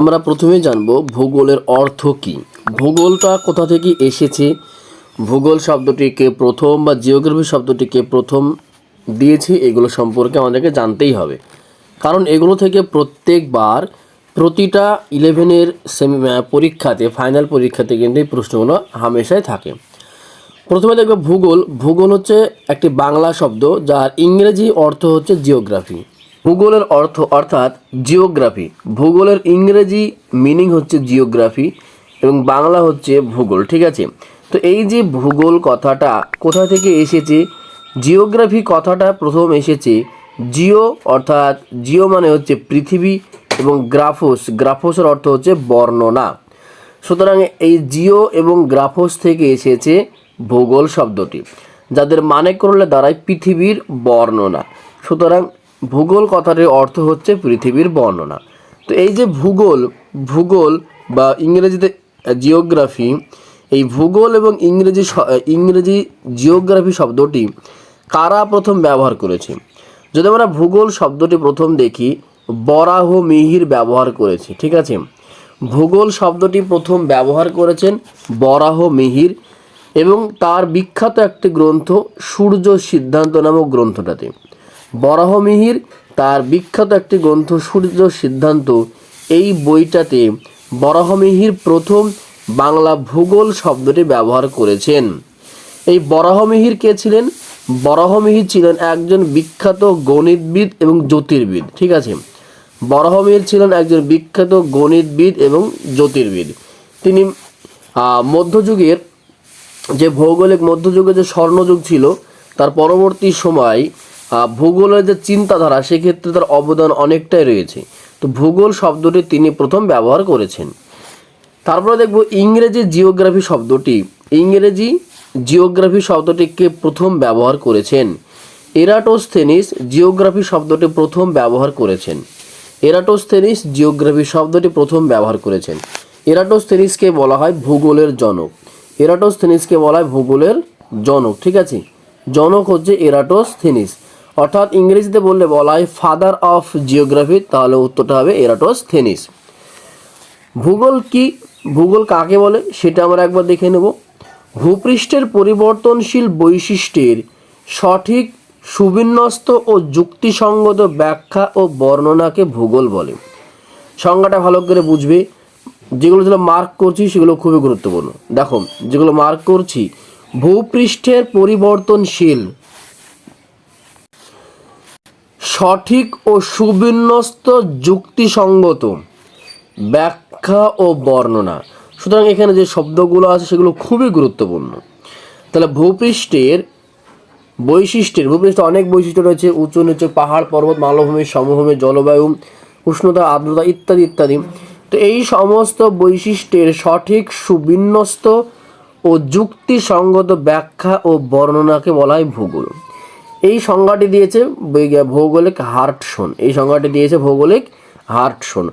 আমরা প্রথমে জানব ভূগোলের অর্থ কী। ভূগোলটা কোথা থেকে এসেছে, ভূগোল শব্দটিকে প্রথম বা জিওগ্রাফি শব্দটিকে প্রথম দিয়েছে, এগুলো সম্পর্কে আমাদেরকে জানতেই হবে। কারণ এগুলো থেকে প্রত্যেকবার প্রতিটা 11-এর পরীক্ষাতে, ফাইনাল পরীক্ষাতে কিন্তু এই প্রশ্নগুলো হামেশাই থাকে। প্রথমে দেখবে ভূগোল। ভূগোল হচ্ছে একটি বাংলা শব্দ যার ইংরেজি অর্থ হচ্ছে জিওগ্রাফি। ভূগোলের অর্থ অর্থাৎ জিওগ্রাফি। ভূগোলের ইংরেজি মিনিং হচ্ছে জিওগ্রাফি এবং বাংলা হচ্ছে ভূগোল। ঠিক আছে, তো এই যে ভূগোল কথাটা কোথা থেকে এসেছে, জিওগ্রাফি কথাটা প্রথম এসেছে জিও, অর্থাৎ জিও মানে হচ্ছে পৃথিবী, এবং গ্রাফোসের অর্থ হচ্ছে বর্ণনা। সুতরাং এই জিও এবং গ্রাফোস থেকে এসেছে ভূগোল শব্দটি, যাদের মানে করলে দাঁড়ায় পৃথিবীর বর্ণনা। সুতরাং ভূগোল কথাটির অর্থ হচ্ছে পৃথিবীর বর্ণনা। তো এই যে ভূগোল বা ইংরেজিতে জিওগ্রাফি, এই ভূগোল এবং ইংরেজি জিওগ্রাফি শব্দটি কারা প্রথম ব্যবহার করেছে? যদি আমরা ভূগোল শব্দটি প্রথম দেখি, বরাহমিহির ব্যবহার করেছে। ঠিক আছে, ভূগোল শব্দটি প্রথম ব্যবহার করেছেন বরাহমিহির, এবং তার বিখ্যাত একটি গ্রন্থ সূর্য সিদ্ধান্ত নামক গ্রন্থটাতে। বরাহমিহির তার বিখ্যাত একটি গ্রন্থ সূর্য সিদ্ধান্ত, এই বইটাতে বরাহমিহির প্রথম বাংলা ভূগোল শব্দটি ব্যবহার করেছেন। এই বরাহমিহির কে ছিলেন? বরাহমিহির ছিলেন একজন বিখ্যাত গণিতবিদ এবং জ্যোতির্বিদ। ঠিক আছে, বরাহমিহির ছিলেন একজন বিখ্যাত গণিতবিদ এবং জ্যোতির্বিদ। তিনি মধ্যযুগের যে ভৌগোলিক মধ্যযুগে যে স্বর্ণযুগ ছিল, তার পরবর্তী সময় ভূগোলের যে চিন্তাধারা, সেক্ষেত্রে তার অবদান অনেকটাই রয়েছে। তো ভূগোল শব্দটি তিনি প্রথম ব্যবহার করেছেন। তারপরে দেখব ইংরেজি জিওগ্রাফি শব্দটি। ইংরেজি জিওগ্রাফি শব্দটিকে প্রথম ব্যবহার করেছেন এরাটোস্থেনিস। জিওগ্রাফি শব্দটি প্রথম ব্যবহার করেছেন এরাটোস্থেনিস। জিওগ্রাফি শব্দটি প্রথম ব্যবহার করেছেন। এরাটোস্থেনিসকে বলা হয় ভূগোলের জনক। এরাটোস্থেনিসকে বলা হয় ভূগোলের জনক। ঠিক আছে, জনক হচ্ছে এরাটোস্থেনিস, অর্থাৎ ইংরেজিতে বললে বলা হয় ফাদার অফ জিওগ্রাফি, তাহলে উত্তরটা হবে এরাটোস্থেনিস। ভূগোল কি, ভূগোল কাকে বলে সেটা আমরা একবার দেখে নেব। ভূপৃষ্ঠের পরিবর্তনশীল বৈশিষ্ট্যের সঠিক, সুবিন্যস্ত ও যুক্তিসঙ্গত ব্যাখ্যা ও বর্ণনাকে ভূগোল বলে। সংজ্ঞাটা ভালো করে বুঝবে। যেগুলো মার্ক করছি সেগুলো খুবই গুরুত্বপূর্ণ। দেখো, যেগুলো মার্ক করছি, ভূপৃষ্ঠের পরিবর্তনশীল, সঠিক ও সুবিন্যস্ত, যুক্তিসঙ্গত ব্যাখ্যা ও বর্ণনা। সুতরাং এখানে যে শব্দগুলো আছে সেগুলো খুবই গুরুত্বপূর্ণ। তাহলে ভূপৃষ্ঠে অনেক বৈশিষ্ট্য রয়েছে, উঁচু নিচু, পাহাড় পর্বত, মালভূমি, সমভূমি, জলবায়ু, উষ্ণতা, আর্দ্রতা ইত্যাদি ইত্যাদি। তো এই সমস্ত বৈশিষ্ট্যের সঠিক, সুবিন্যস্ত ও যুক্তিসঙ্গত ব্যাখ্যা ও বর্ণনাকে বলা হয় ভূগোল। এই সংজ্ঞাটি দিয়েছে ভৌগোলিক হার্টসন।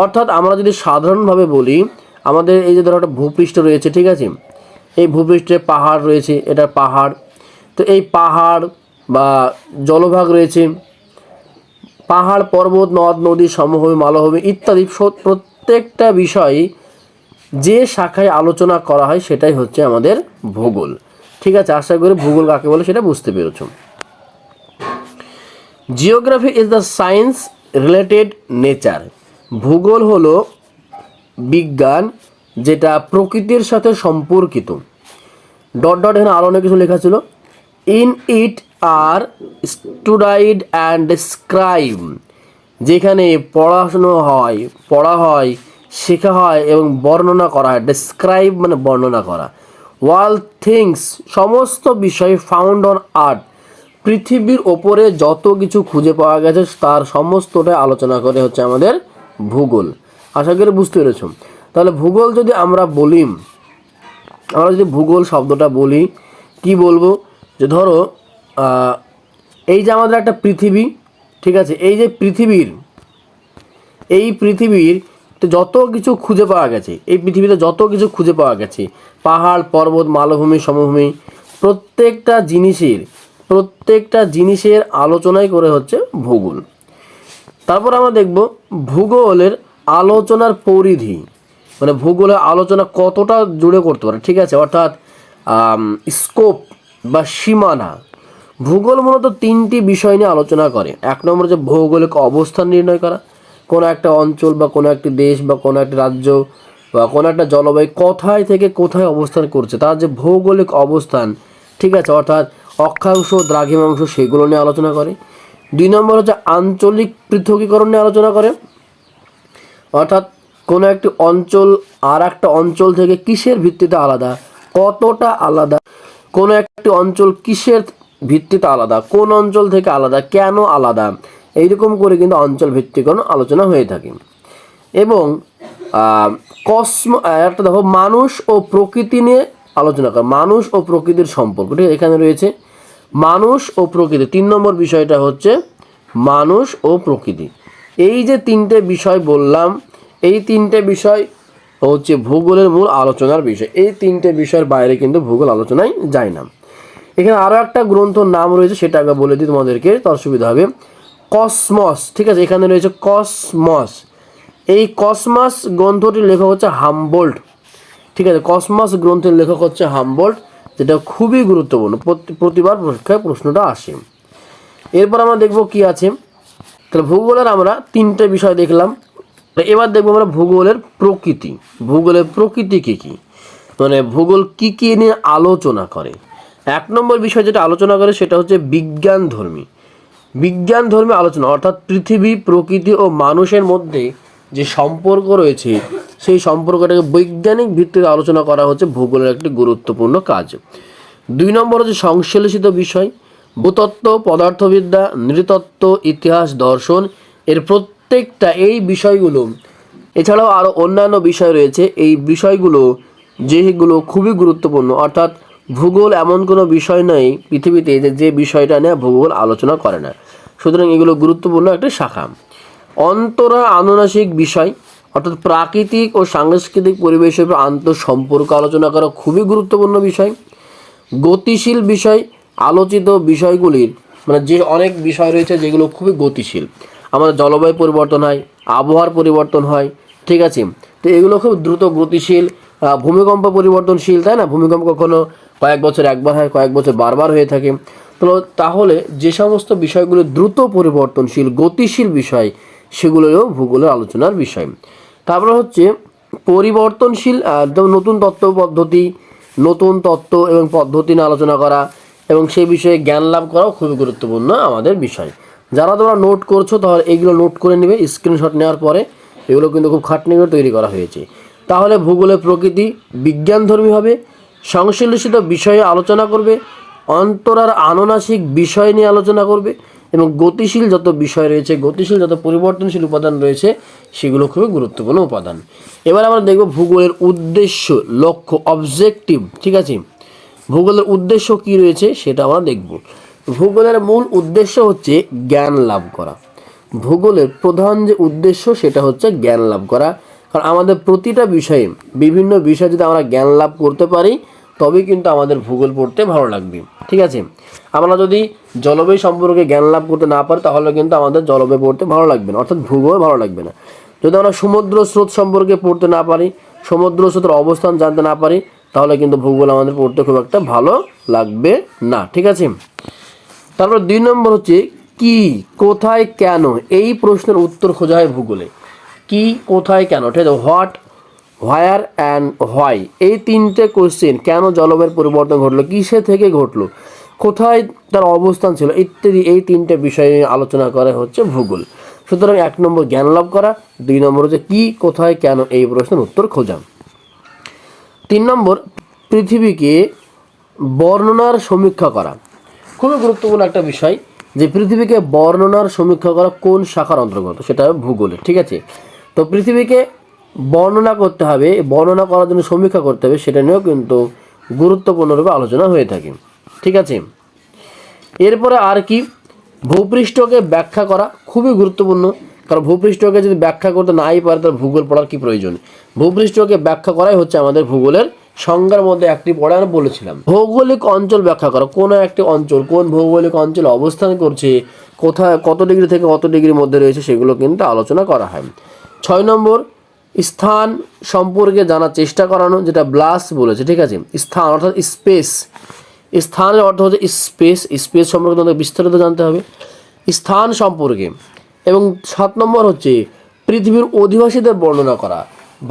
অর্থাৎ আমরা যদি সাধারণভাবে বলি, আমাদের এই যে ধরো একটা ভূপৃষ্ঠ রয়েছে, ঠিক আছে, এই ভূপৃষ্ঠে পাহাড় রয়েছে, এটা পাহাড়। তো এই পাহাড় বা জলভাগ রয়েছে, পাহাড় পর্বত, নদ নদী, সমভূমি, মালভূমি ইত্যাদি প্রত্যেকটা বিষয় যে শাখায় আলোচনা করা হয় সেটাই হচ্ছে আমাদের ভূগোল। ঠিক আছে, আশা করি ভূগোল কাকে বলে সেটা বুঝতে পেরেছ। Geography is the science related nature. ভূগোল হলো বিজ্ঞান যেটা প্রকৃতির সাথে সম্পর্কিত। ডট ডট এখানে আরও অনেক কিছু লেখা ছিল। In it are studied and describe, যেখানে পড়া হয়, শেখা হয় এবং বর্ণনা করা হয়। ডেসক্রাইব মানে বর্ণনা করা। ওয়াল থিংস, সমস্ত বিষয়। ফাউন্ড অন আর্থ, পৃথিবীর ওপরে যত কিছু খুঁজে পাওয়া গেছে তার সমস্তটাই আলোচনা করে হচ্ছে আমাদের ভূগোল। আশা করি বুঝতে পেরেছ। তাহলে ভূগোল যদি আমরা ভূগোল শব্দটা বলি, কি বলবো, যে ধরো এই যে আমাদের একটা পৃথিবী, ঠিক আছে, এই যে পৃথিবীর যত কিছু খুঁজে পাওয়া গেছে, এই পৃথিবীতে যত কিছু খুঁজে পাওয়া গেছে, পাহাড় পর্বত, মালভূমি, সমভূমি, প্রত্যেকটা জিনিসের আলোচনাই করে হচ্ছে ভূগোল। তারপর আমরা দেখব ভূগোলের আলোচনার পরিধি, মানে ভূগোলের আলোচনা কতটা জুড়ে করতে পারে, ঠিক আছে, অর্থাৎ স্কোপ বা সীমানা। ভূগোল মূলত তিনটি বিষয় নিয়ে আলোচনা করে। এক নম্বর হচ্ছে ভৌগোলিক অবস্থান নির্ণয় করা, কোনো একটা অঞ্চল বা কোনো একটি দেশ বা কোনো একটা রাজ্য বা কোনো একটা জলবায়ু কোথায় থেকে কোথায় অবস্থান করছে, তার যে ভৌগোলিক অবস্থান, ঠিক আছে, অর্থাৎ অক্ষাংশ দ্রাঘিমাংশ সেগুলো নিয়ে আলোচনা করে। দুই নম্বর হচ্ছে আঞ্চলিক পৃথকীকরণ নিয়ে আলোচনা করে, অর্থাৎ কোনো একটি অঞ্চল আর একটা অঞ্চল থেকে কিসের ভিত্তিতে আলাদা, কতটা আলাদা, কোনো একটি অঞ্চল কিসের ভিত্তিতে আলাদা, কোন অঞ্চল থেকে আলাদা, কেন আলাদা, এইরকম করে কিন্তু অঞ্চল ভিত্তিক আলোচনা হয়ে থাকে। এবং একটা দেখো মানুষ ও প্রকৃতি নিয়ে আলোচনা করে, মানুষ ও প্রকৃতির সম্পর্ক, ঠিক আছে, এখানে রয়েছে মানুষ ও প্রকৃতি। 3 নম্বর বিষয়টা হচ্ছে মানুষ ও প্রকৃতি। এই যে তিনটে বিষয় বললাম, এই তিনটে বিষয় হচ্ছে ভূগোলের মূল আলোচনার বিষয়। এই তিনটে বিষয়ের বাইরে কিন্তু ভূগোল আলোচনায় যায় না। এখানে আরও একটা গ্রন্থর নাম রয়েছে, সেটা আগে বলে দিই তোমাদেরকে, তার সুবিধা হবে। কসমস, ঠিক আছে, এখানে রয়েছে কসমস। এই কসমস গ্রন্থটির লেখক হচ্ছে হামবোল্ট, ঠিক আছে, কসমস গ্রন্থের লেখক হচ্ছে হামবোল্ট, যেটা খুবই গুরুত্বপূর্ণ, প্রতিবার পরীক্ষায় প্রশ্নটা আসে। এরপর আমরা দেখব কি আছে। তাহলে ভূগোলের আমরা তিনটে বিষয় দেখলাম। এবার দেখবো আমরা ভূগোলের প্রকৃতি। ভূগোলের প্রকৃতি কী কী, মানে ভূগোল কী কী নিয়ে আলোচনা করে। 1 নম্বর বিষয় যেটা আলোচনা করে সেটা হচ্ছে বিজ্ঞানধর্মী। বিজ্ঞানধর্মী আলোচনা, অর্থাৎ পৃথিবী, প্রকৃতি ও মানুষের মধ্যে যে সম্পর্ক রয়েছে সেই সম্পর্কটাকে বৈজ্ঞানিক ভিত্তিতে আলোচনা করা হচ্ছে ভূগোলের একটি গুরুত্বপূর্ণ কাজ। 2 নম্বর হচ্ছে সংশ্লেষিত বিষয়, ভূতত্ত্ব, পদার্থবিদ্যা, নৃতত্ত্ব, ইতিহাস, দর্শন, এর প্রত্যেকটা এই বিষয়গুলো, এছাড়াও আরও অন্যান্য বিষয় রয়েছে, এই বিষয়গুলো যেগুলো খুবই গুরুত্বপূর্ণ, অর্থাৎ ভূগোল এমন কোনো বিষয় নেই পৃথিবীতে যে বিষয়টা নিয়ে ভূগোল আলোচনা করে না, সুতরাং এগুলো গুরুত্বপূর্ণ একটা শাখা। অন্তরা আনুনাসিক বিষয়, অর্থাৎ প্রাকৃতিক ও সাংস্কৃতিক পরিবেশের উপর আন্তঃসম্পর্ক আলোচনা করা খুবই গুরুত্বপূর্ণ বিষয়। গতিশীল বিষয়, আলোচিত বিষয়গুলির মানে যে অনেক বিষয় রয়েছে যেগুলো খুবই গতিশীল, আমাদের জলবায়ু পরিবর্তন হয়, আবহাওয়ার পরিবর্তন হয়, ঠিক আছে, তো এগুলো খুব দ্রুত গতিশীল। ভূমিকম্প পরিবর্তনশীল, তাই না, ভূমিকম্প কখনো কয়েক বছর একবার হয়, কয়েক বছর বারবার হয়ে থাকে। তো তাহলে যে সমস্ত বিষয়গুলো দ্রুত পরিবর্তনশীল গতিশীল বিষয়, সেগুলোও ভূগোলের আলোচনার বিষয়। তারপরে হচ্ছে পরিবর্তনশীল, নতুন তত্ত্ব পদ্ধতি, নতুন তত্ত্ব এবং পদ্ধতি নিয়ে আলোচনা করা এবং সেই বিষয়ে জ্ঞান লাভ করাও খুবই গুরুত্বপূর্ণ আমাদের বিষয়। যারা তোমরা নোট করছো তাহলে এইগুলো নোট করে নেবে স্ক্রিনশট নেওয়ার পরে, এগুলো কিন্তু খুব খাটনি করে তৈরি করা হয়েছে। তাহলে ভূগোলের প্রকৃতি বিজ্ঞানধর্মী হবে, সংশ্লেষিত বিষয়ে আলোচনা করবে, অন্তরার আনুনাসিক বিষয় নিয়ে আলোচনা করবে এবং গতিশীল যত বিষয় রয়েছে, গতিশীল যত পরিবর্তনশীল উপাদান রয়েছে সেগুলো খুবই গুরুত্বপূর্ণ উপাদান। এবার আমরা দেখব ভূগোলের উদ্দেশ্য, লক্ষ্য, অবজেক্টিভ, ঠিক আছে, ভূগোলের উদ্দেশ্য কী রয়েছে সেটা আমরা দেখব। ভূগোলের মূল উদ্দেশ্য হচ্ছে জ্ঞান লাভ করা। ভূগোলের প্রধান যে উদ্দেশ্য সেটা হচ্ছে জ্ঞান লাভ করা, কারণ আমাদের প্রতিটা বিষয়ে বিভিন্ন বিষয় যদি আমরা জ্ঞান লাভ করতে পারি তবেই কিন্তু আমাদের ভূগোল পড়তে ভালো লাগবে, ঠিক আছে। আমরা যদি জলবায়ু সম্পর্কে জ্ঞান লাভ করতে না পারি তাহলে কিন্তু আমাদের জলবায়ু পড়তে ভালো লাগবে না, অর্থাৎ ভূগোল ভালো লাগবে না। যদি আমরা সমুদ্র স্রোত সম্পর্কে পড়তে না পারি, সমুদ্র স্রোতের অবস্থান জানতে না পারি, তাহলে কিন্তু ভূগোল আমাদের পড়তে খুব একটা ভালো লাগবে না, ঠিক আছে। তারপর 2 নম্বর হচ্ছে কি, কোথায়, কেন, এই প্রশ্নের উত্তর খোঁজা হয় ভূগোলে। কি, কোথায়, কেন, ঠিক আছে, হোয়াট, হোয়ার অ্যান্ড হোয়াই, এই তিনটে কোশ্চেন, কেন জলবায়ুর পরিবর্তন ঘটলো, কিসে থেকে ঘটলো, কোথায় তার অবস্থান ছিল, ইত্যাদি এই তিনটে বিষয় নিয়ে আলোচনা করা হচ্ছে ভূগোল। সুতরাং 1 নম্বর জ্ঞান লাভ করা, 2 নম্বর হচ্ছে কি, কোথায়, কেন, এই প্রশ্নের উত্তর খোঁজা। 3 নম্বর পৃথিবীকে বর্ণনার সমীক্ষা করা, খুবই গুরুত্বপূর্ণ একটা বিষয় যে পৃথিবীকে বর্ণনার সমীক্ষা করা কোন শাখার অন্তর্গত, সেটা ভূগোলের, ঠিক আছে। তো পৃথিবীকে বর্ণনা করতে হবে, বর্ণনা করার জন্য সমীক্ষা করতে হবে, সেটা নিয়েও কিন্তু গুরুত্বপূর্ণরূপে আলোচনা হয়ে থাকে, ঠিক আছে। এরপরে আর কি, ভূপৃষ্ঠকে ব্যাখ্যা করা খুবই গুরুত্বপূর্ণ, কারণ ভূপৃষ্ঠকে যদি ব্যাখ্যা করতে নাই পারে তাহলে ভূগোল পড়ার কি প্রয়োজন। ভূপৃষ্ঠকে ব্যাখ্যা করাই হচ্ছে আমাদের ভূগোলের সংজ্ঞার মধ্যে একটি পড়ে আমরা বলেছিলাম। ভৌগোলিক অঞ্চল ব্যাখ্যা করা, কোনো একটি অঞ্চল কোন ভৌগোলিক অঞ্চলে অবস্থান করছে, কোথায় কত ডিগ্রি থেকে কত ডিগ্রির মধ্যে রয়েছে, সেগুলো কিন্তু আলোচনা করা হয়। 6 নম্বর স্থান সম্পর্কে জানার চেষ্টা করানো, যেটা ব্লাস বলেছে, ঠিক আছে। স্থান অর্থাৎ স্পেস, স্থানের অর্থ হচ্ছে স্পেস, স্পেস সম্পর্কে তোমাদের বিস্তারিত জানতে হবে স্থান সম্পর্কে। এবং 7 নম্বর হচ্ছে পৃথিবীর অধিবাসীদের বর্ণনা করা,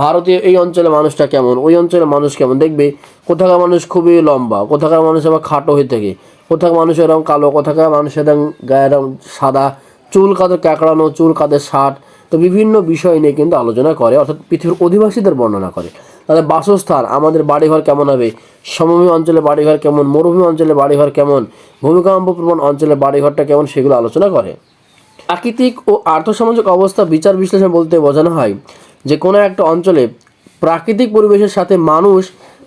ভারতীয় এই অঞ্চলের মানুষটা কেমন, ওই অঞ্চলের মানুষ কেমন, দেখবে কোথাকার মানুষ খুবই লম্বা, কোথাকার মানুষ আবার খাটো হয়ে থাকে, কোথাকার মানুষ এরকম কালো, কোথাকার মানুষ এরকম গায়ে এরকম সাদা, চুল কাদের ক্যাকড়ানো, চুল কাদের ষাট, তো বিভিন্ন বিষয় নিয়ে কিন্তু আলোচনা করে, অর্থাৎ পৃথিবীর অধিবাসীদের বর্ণনা করে। তাদের বাসস্থান, আমাদের বাড়িঘর কেমন হবে, সমভূমি অঞ্চলে বাড়িঘর কেমন, মরুভূমি অঞ্চলে বাড়িঘর কেমন, ভূমিকম্প প্রবণ অঞ্চলে বাড়িঘরটা কেমন, সেগুলো আলোচনা করে। প্রাকৃতিক ও আর্থসামাজিক অবস্থা বিচার বিশ্লেষণ বলতে বোঝানো হয় যে কোনো একটা অঞ্চলে প্রাকৃতিক পরিবেশের সাথে মানুষ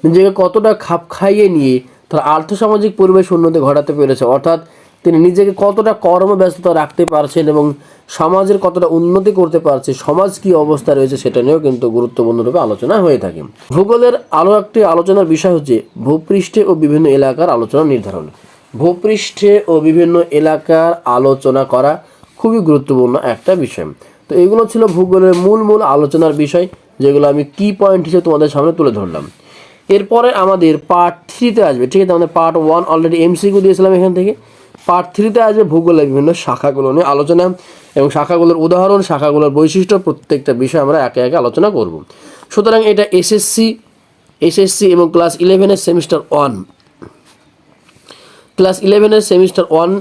নিজেকে কতটা খাপ খাইয়ে নিয়ে তার আর্থসামাজিক পরিবেশ উন্নতি ঘটাতে পেরেছে, অর্থাৎ তিনি নিজেকে কতটা কর্মব্যস্ততা রাখতে পারছেন এবং সমাজের কতটা উন্নতি করতে পারছে, সমাজ কী অবস্থা রয়েছে, সেটা নিয়েও কিন্তু গুরুত্বপূর্ণরূপে আলোচনা হয়ে থাকে। ভূগোলের আরও একটি আলোচনার বিষয় হচ্ছে ভূপৃষ্ঠে ও বিভিন্ন এলাকার আলোচনা নির্ধারণ। ভূপৃষ্ঠে ও বিভিন্ন এলাকার আলোচনা করা খুবই গুরুত্বপূর্ণ একটা বিষয়। তো এগুলো ছিল ভূগোলের মূল আলোচনার বিষয়, যেগুলো আমি কি পয়েন্ট হিসেবে তোমাদের সামনে তুলে ধরলাম। এরপরে আমাদের পার্ট 3-তে আসবে, ঠিক আছে। আমাদের পার্ট 1 অলরেডি এমসিকিউ দিয়েছিলাম এখান থেকে। পার্ট 3-তে আসবে ভূগোলের বিভিন্ন শাখাগুলো নিয়ে আলোচনা এবং শাখাগুলোর উদাহরণ, শাখাগুলোর বৈশিষ্ট্য, প্রত্যেকটা বিষয় আমরা একে একে আলোচনা করব। সুতরাং এটা এসএসসি এবং ক্লাস 11-এর সেমিস্টার 1, ক্লাস 11-এর সেমিস্টার 1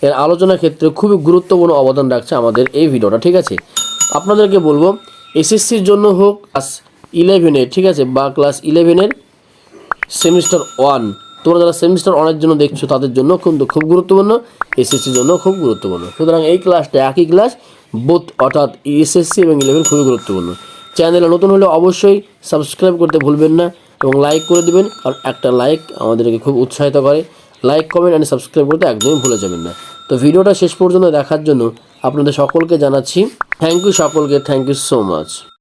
এর আলোচনার ক্ষেত্রে খুবই গুরুত্বপূর্ণ অবদান রাখছে আমাদের এই ভিডিওটা, ঠিক আছে। আপনাদেরকে বলবো এসএসসির জন্য হোক, ক্লাস 11-এর, ঠিক আছে, বা ক্লাস 11-এর সেমিস্টার 1, তোমরা যারা সেমিস্টার 1-এর জন্য দেখছো তাদের জন্য কিন্তু খুব গুরুত্বপূর্ণ, এসএসসির জন্য খুব গুরুত্বপূর্ণ। সুতরাং এই ক্লাসটা একই ক্লাস, বোথ অর্থাৎ এসএসসি এবং 11 খুবই গুরুত্বপূর্ণ। চ্যানেলে নতুন হলে অবশ্যই সাবস্ক্রাইব করতে ভুলবেন না এবং লাইক করে দেবেন, কারণ একটা লাইক আমাদেরকে খুব উৎসাহিত করে। লাইক, কমেন্ট অ্যান্ড সাবস্ক্রাইব করতে একদমই ভুলে যাবেন না। তো ভিডিওটা শেষ পর্যন্ত দেখার জন্য আপনাদের সকলকে জানাচ্ছি থ্যাংক ইউ, সকলকে থ্যাংক ইউ সো মাচ।